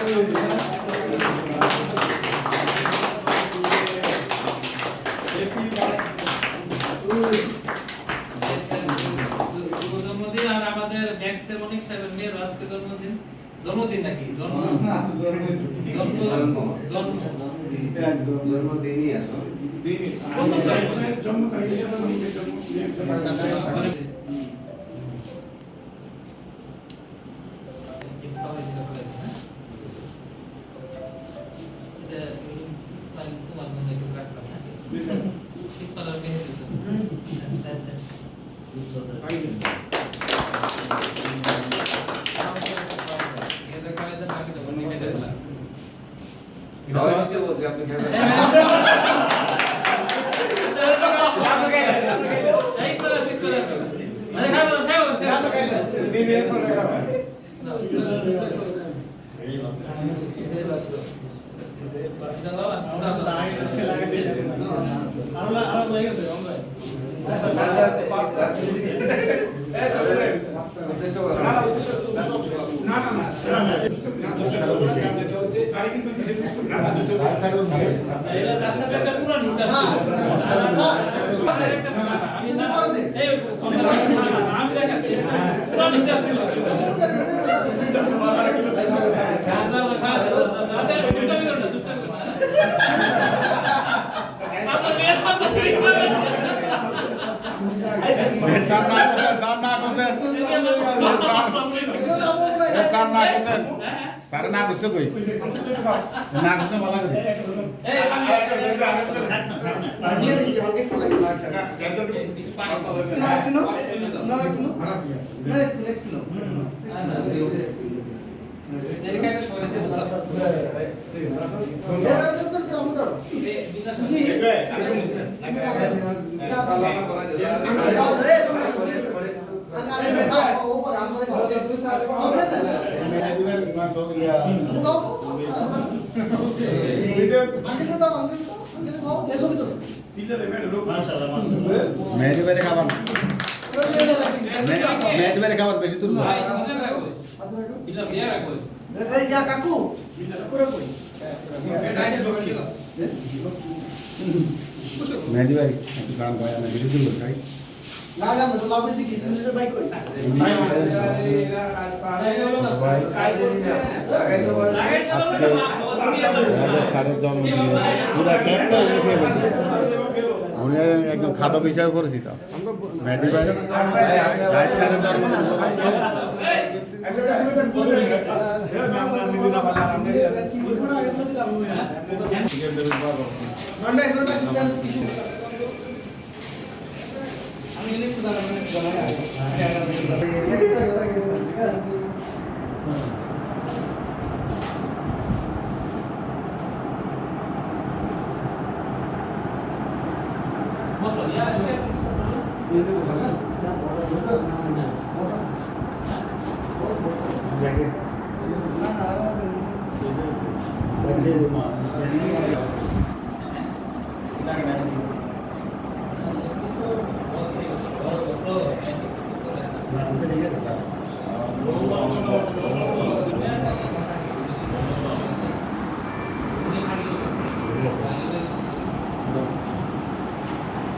জন্মদিন আর আমাদের ম্যাক্সের অনেক সাহেবের মেয়ের আজকে জন্মদিন নাকি জন্মদিনই আসো सारा ना कुछ तो कोई ना कुछ तो वाला कोई मेहदी वाले खावन मेहदी वाले खावन बेसी दूर इला बिया राखो ए या काकू पुरा कोई मेहदी वाले काम कराया ना बेसी दूर खाई लागा में तो लाभ से किसी ने बाइक कोई सारे जन्म पूरा सेटটা লিখে বলি উনি একদম খাতা হিসাবে করেছি তো মেহেদি ভাই রাইট সাইডে জন্মদিন